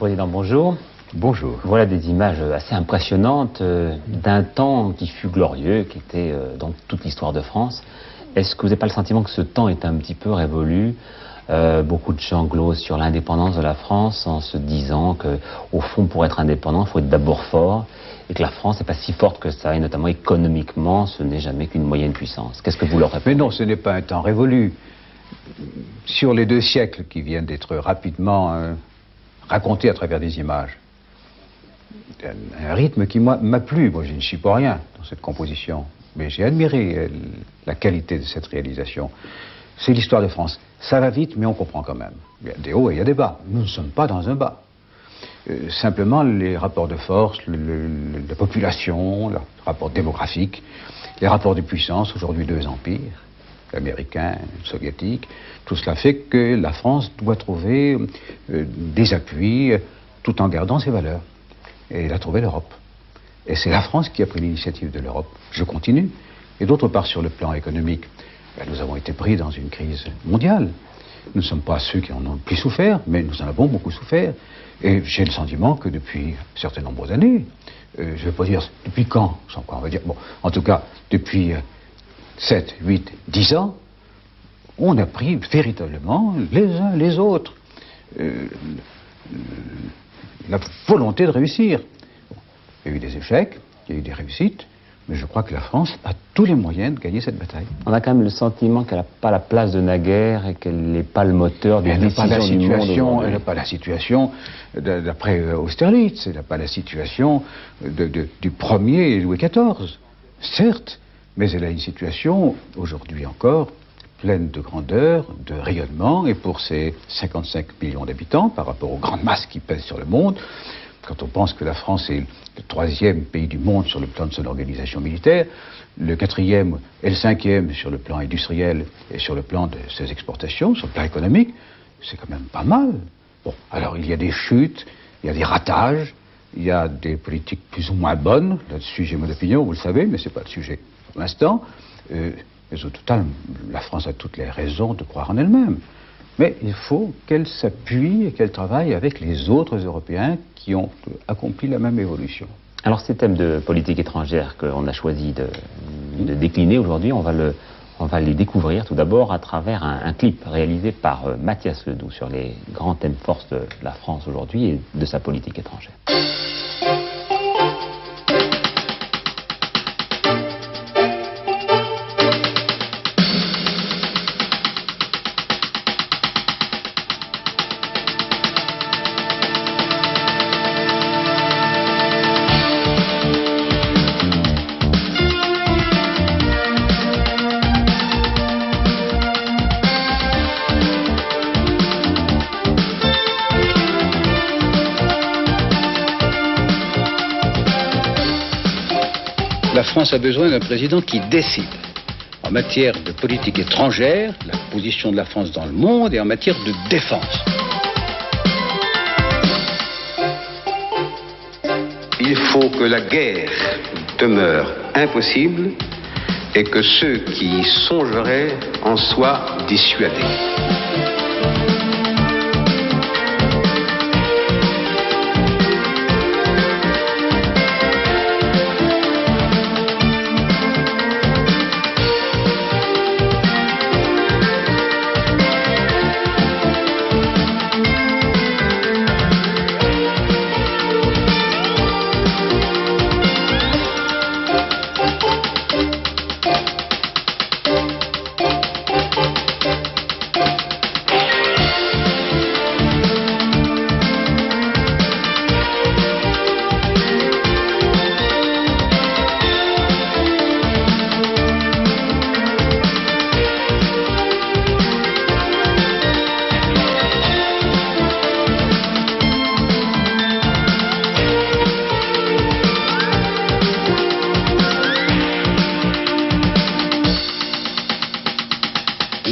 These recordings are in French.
le Président, bonjour. Bonjour. Voilà des images assez impressionnantes d'un temps qui fut glorieux, qui était dans toute l'histoire de France. Est-ce que vous n'avez pas le sentiment que ce temps est un petit peu révolu? Beaucoup de gens glosent sur l'indépendance de la France en se disant qu'au fond, pour être indépendant, il faut être d'abord fort et que la France n'est pas si forte que ça, et notamment économiquement, ce n'est jamais qu'une moyenne puissance. Qu'est-ce que vous leur répondez? Mais non, ce n'est pas un temps révolu. Sur les 2 siècles qui viennent d'être rapidement racontés à travers des images, un rythme qui m'a plu. Moi, je ne suis pas rien dans cette composition, mais j'ai admiré la qualité de cette réalisation. C'est l'histoire de France. Ça va vite, mais on comprend quand même. Il y a des hauts et il y a des bas. Nous ne sommes pas dans un bas. Simplement, les rapports de force, la population, les rapports démographiques, les rapports de puissance, aujourd'hui 2 empires, l'américain, le soviétique, tout cela fait que la France doit trouver des appuis tout en gardant ses valeurs. Et elle a trouvé l'Europe. Et c'est la France qui a pris l'initiative de l'Europe. Je continue. Et d'autre part, sur le plan économique, nous avons été pris dans une crise mondiale. Nous ne sommes pas ceux qui en ont le plus souffert, mais nous en avons beaucoup souffert. Et j'ai le sentiment que depuis un certain nombre d'années, je ne vais pas dire depuis quand, sans quoi on va dire, bon, en tout cas, depuis 7, 8, 10 ans, on a pris véritablement les uns les autres la volonté de réussir. Bon, il y a eu des échecs, il y a eu des réussites, mais je crois que la France a tous les moyens de gagner cette bataille. On a quand même le sentiment qu'elle n'a pas la place de naguère et qu'elle n'est pas le moteur des décisions du monde aujourd'hui. Elle n'a pas la situation d'après Austerlitz, elle n'a pas la situation du premier Louis XIV, certes, mais elle a une situation, aujourd'hui encore, pleine de grandeur, de rayonnement, et pour ses 55 millions d'habitants, par rapport aux grandes masses qui pèsent sur le monde, quand on pense que la France est le 3e pays du monde sur le plan de son organisation militaire, le 4e et le 5e sur le plan industriel et sur le plan de ses exportations, sur le plan économique, c'est quand même pas mal. Bon, alors il y a des chutes, il y a des ratages, il y a des politiques plus ou moins bonnes, là-dessus j'ai mon opinion, vous le savez, mais c'est pas le sujet pour l'instant. Mais au total, la France a toutes les raisons de croire en elle-même. Mais il faut qu'elle s'appuie et qu'elle travaille avec les autres Européens qui ont accompli la même évolution. Alors ces thèmes de politique étrangère qu'on a choisi de décliner aujourd'hui, on va les découvrir tout d'abord à travers un clip réalisé par Mathias Ledoux sur les grands thèmes forces de la France aujourd'hui et de sa politique étrangère. La France a besoin d'un président qui décide en matière de politique étrangère, la position de la France dans le monde, et en matière de défense. Il faut que la guerre demeure impossible et que ceux qui y songeraient en soient dissuadés.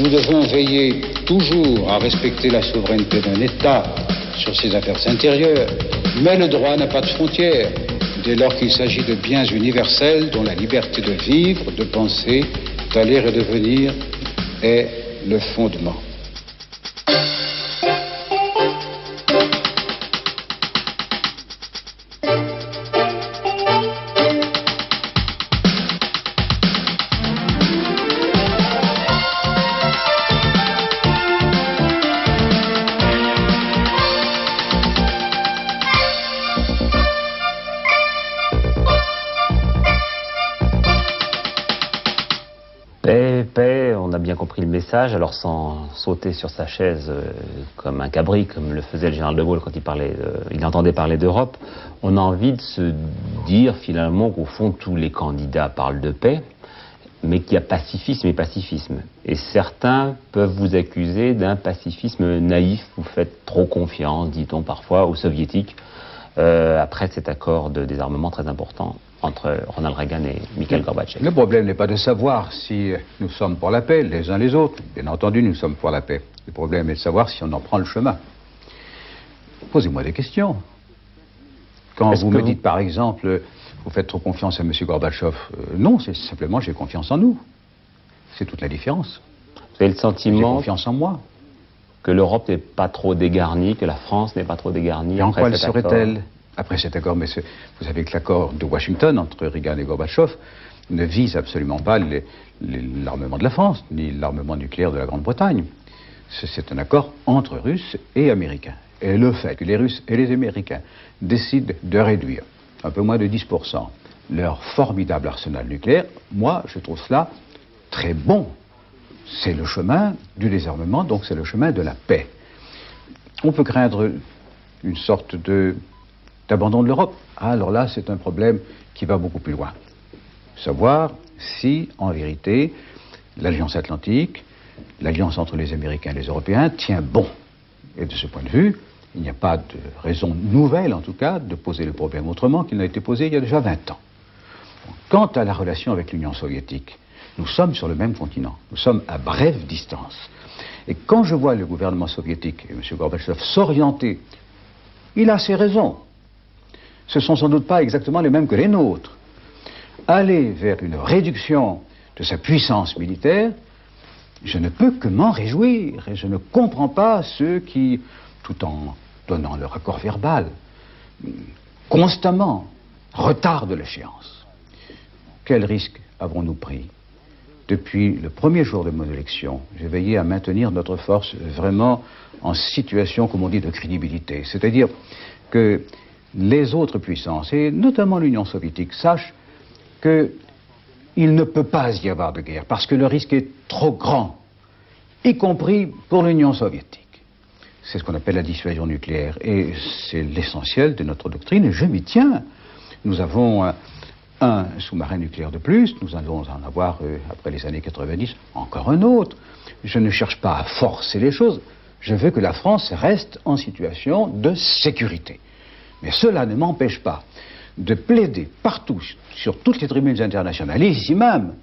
Nous devons veiller toujours à respecter la souveraineté d'un État sur ses affaires intérieures, mais le droit n'a pas de frontières, dès lors qu'il s'agit de biens universels dont la liberté de vivre, de penser, d'aller et de venir est le fondement. on a bien compris le message. Alors sans sauter sur sa chaise comme un cabri, comme le faisait le général de Gaulle quand il entendait parler d'Europe, on a envie de se dire finalement qu'au fond tous les candidats parlent de paix, mais qu'il y a pacifisme et pacifisme. Et certains peuvent vous accuser d'un pacifisme naïf. Vous faites trop confiance, dit-on parfois, aux soviétiques, après cet accord de désarmement très important entre Ronald Reagan et Mikhail Gorbatchev. Le problème n'est pas de savoir si nous sommes pour la paix, les uns les autres. Bien entendu, nous sommes pour la paix. Le problème est de savoir si on en prend le chemin. Posez-moi des questions. Quand vous me dites, par exemple, vous faites trop confiance à M. Gorbatchev, non, c'est simplement j'ai confiance en nous. C'est toute la différence. Vous avez le sentiment... J'ai confiance en moi. Que l'Europe n'est pas trop dégarnie, que la France n'est pas trop dégarnie. Et en quoi le serait-elle après cet accord? Mais vous savez que l'accord de Washington entre Reagan et Gorbatchev ne vise absolument pas l'armement de la France, ni l'armement nucléaire de la Grande-Bretagne. C'est un accord entre Russes et Américains. Et le fait que les Russes et les Américains décident de réduire un peu moins de 10% leur formidable arsenal nucléaire, moi, je trouve cela très bon. C'est le chemin du désarmement, donc c'est le chemin de la paix. On peut craindre une sorte d'abandon de l'Europe. Alors là, c'est un problème qui va beaucoup plus loin. Savoir si, en vérité, l'Alliance Atlantique, l'alliance entre les Américains et les Européens, tient bon. Et de ce point de vue, il n'y a pas de raison nouvelle, en tout cas, de poser le problème autrement qu'il n'a été posé il y a déjà 20 ans. Quant à la relation avec l'Union soviétique, nous sommes sur le même continent, nous sommes à brève distance. Et quand je vois le gouvernement soviétique et M. Gorbatchev s'orienter, il a ses raisons. Ce ne sont sans doute pas exactement les mêmes que les nôtres. Aller vers une réduction de sa puissance militaire, je ne peux que m'en réjouir. Et je ne comprends pas ceux qui, tout en donnant leur accord verbal, constamment retardent l'échéance. Quel risque avons-nous pris? Depuis le premier jour de mon élection, j'ai veillé à maintenir notre force vraiment en situation, comme on dit, de crédibilité. C'est-à-dire que les autres puissances, et notamment l'Union soviétique, sachent qu'il ne peut pas y avoir de guerre, parce que le risque est trop grand, y compris pour l'Union soviétique. C'est ce qu'on appelle la dissuasion nucléaire, et c'est l'essentiel de notre doctrine, et je m'y tiens. Nous avons un sous-marin nucléaire de plus, nous allons en avoir, après les années 90, encore un autre. Je ne cherche pas à forcer les choses, je veux que la France reste en situation de sécurité. Mais cela ne m'empêche pas de plaider partout, sur toutes les tribunes internationales, et ici même,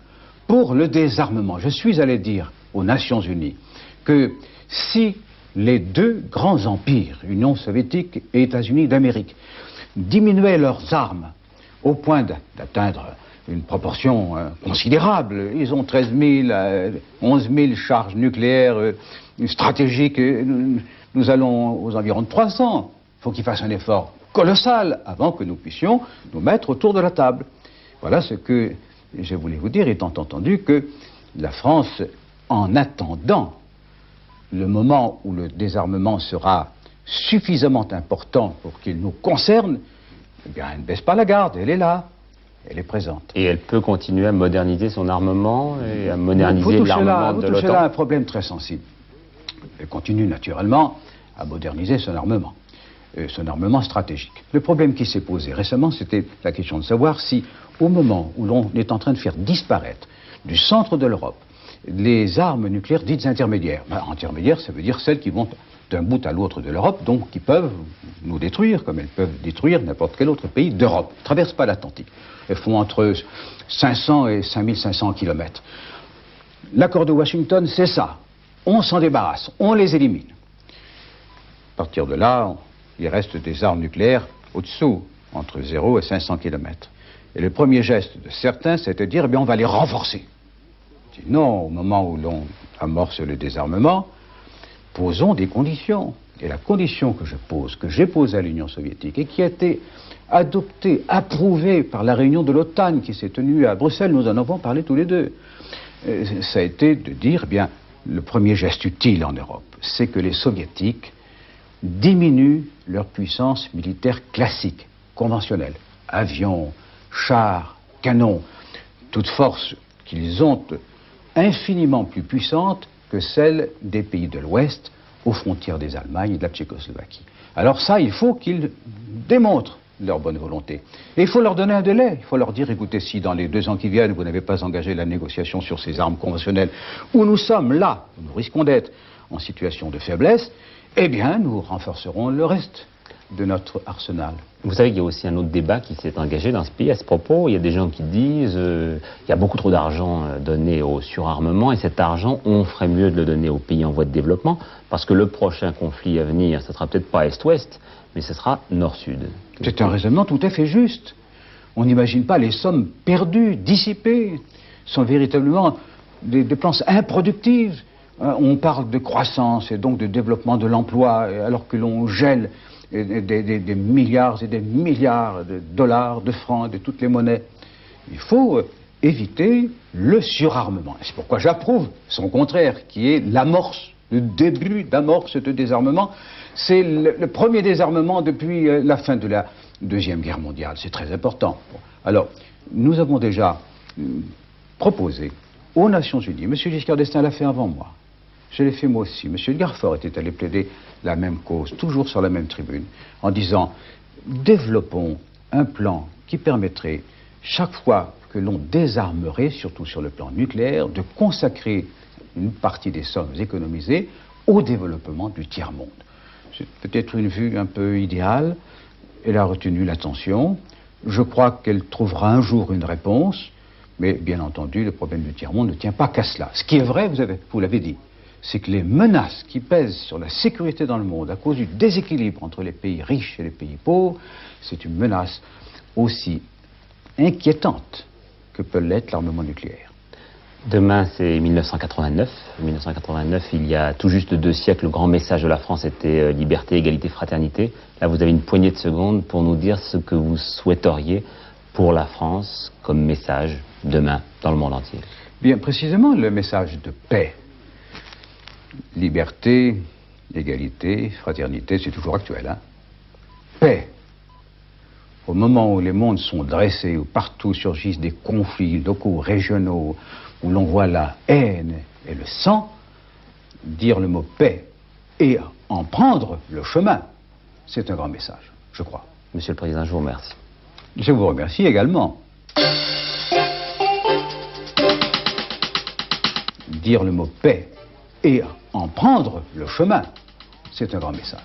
pour le désarmement. Je suis allé dire aux Nations Unies que si les deux grands empires, Union soviétique et États-Unis d'Amérique, diminuaient leurs armes au point d'atteindre une proportion considérable. Ils ont 13 000 à 11 000 charges nucléaires stratégiques. Nous allons aux environs de 300. Il faut qu'ils fassent un effort colossal avant que nous puissions nous mettre autour de la table. Voilà ce que je voulais vous dire, étant entendu que la France, en attendant le moment où le désarmement sera suffisamment important pour qu'il nous concerne, eh bien, elle ne baisse pas la garde, elle est là, elle est présente. Et elle peut continuer à moderniser son armement et à moderniser l'armement de l'OTAN. Vous touchez là un problème très sensible. Elle continue naturellement à moderniser son armement stratégique. Le problème qui s'est posé récemment, c'était la question de savoir si, au moment où l'on est en train de faire disparaître du centre de l'Europe les armes nucléaires dites intermédiaires. Intermédiaires, ça veut dire celles qui vont d'un bout à l'autre de l'Europe, donc qui peuvent nous détruire, comme elles peuvent détruire n'importe quel autre pays d'Europe. Elles ne traversent pas l'Atlantique. Elles font entre 500 et 5500 kilomètres. L'accord de Washington, c'est ça. On s'en débarrasse, on les élimine. À partir de là, il reste des armes nucléaires au-dessous, entre 0 et 500 kilomètres. Et le premier geste de certains, c'est de dire, eh bien, on va les renforcer. Non, au moment où l'on amorce le désarmement, posons des conditions. Et la condition que j'ai posée à l'Union soviétique et qui a été adoptée, approuvée par la réunion de l'OTAN qui s'est tenue à Bruxelles, nous en avons parlé tous les deux, ça a été de dire, eh bien, le premier geste utile en Europe, c'est que les soviétiques diminuent leur puissance militaire classique, conventionnelle. Avions, chars, canons, toute force qu'ils ont infiniment plus puissante que celle des pays de l'Ouest, aux frontières des Allemagnes et de la Tchécoslovaquie. Alors ça, il faut qu'ils démontrent leur bonne volonté. Et il faut leur donner un délai. Il faut leur dire, écoutez, si dans les 2 ans qui viennent, vous n'avez pas engagé la négociation sur ces armes conventionnelles, où nous sommes là, où nous risquons d'être en situation de faiblesse, eh bien, nous renforcerons le reste de notre arsenal. Vous savez qu'il y a aussi un autre débat qui s'est engagé dans ce pays à ce propos. Il y a des gens qui disent qu'il y a beaucoup trop d'argent donné au surarmement et cet argent, on ferait mieux de le donner aux pays en voie de développement parce que le prochain conflit à venir, ce sera peut-être pas Est-Ouest, mais ce sera Nord-Sud. C'est un raisonnement tout à fait juste. On n'imagine pas les sommes perdues, dissipées. Ce sont véritablement des dépenses improductives. On parle de croissance et donc de développement de l'emploi alors que l'on gèle des milliards et des milliards de dollars, de francs, de toutes les monnaies. Il faut éviter le surarmement. C'est pourquoi j'approuve son contraire, qui est l'amorce, le début d'amorce de désarmement. C'est le premier désarmement depuis la fin de la Deuxième Guerre mondiale. C'est très important. Bon. Alors, nous avons déjà proposé aux Nations Unies, M. Giscard d'Estaing l'a fait avant moi, je l'ai fait moi aussi. M. Edgar Faure était allé plaider la même cause, toujours sur la même tribune, en disant développons un plan qui permettrait, chaque fois que l'on désarmerait, surtout sur le plan nucléaire, de consacrer une partie des sommes économisées au développement du tiers-monde. C'est peut-être une vue un peu idéale. Elle a retenu l'attention. Je crois qu'elle trouvera un jour une réponse. Mais bien entendu, le problème du tiers-monde ne tient pas qu'à cela. Ce qui est vrai, vous l'avez dit, c'est que les menaces qui pèsent sur la sécurité dans le monde à cause du déséquilibre entre les pays riches et les pays pauvres, c'est une menace aussi inquiétante que peut l'être l'armement nucléaire. Demain, c'est 1989. 1989, il y a tout juste 2 siècles, le grand message de la France était liberté, égalité, fraternité. Là, vous avez une poignée de secondes pour nous dire ce que vous souhaiteriez pour la France comme message demain dans le monde entier. Bien, précisément, le message de paix. Liberté, égalité, fraternité, c'est toujours actuel, hein? Paix. Au moment où les mondes sont dressés, où partout surgissent des conflits locaux, régionaux, où l'on voit la haine et le sang, dire le mot paix et en prendre le chemin, c'est un grand message, je crois. Monsieur le Président, je vous remercie. Je vous remercie également. Dire le mot paix et en prendre le chemin, c'est un grand message.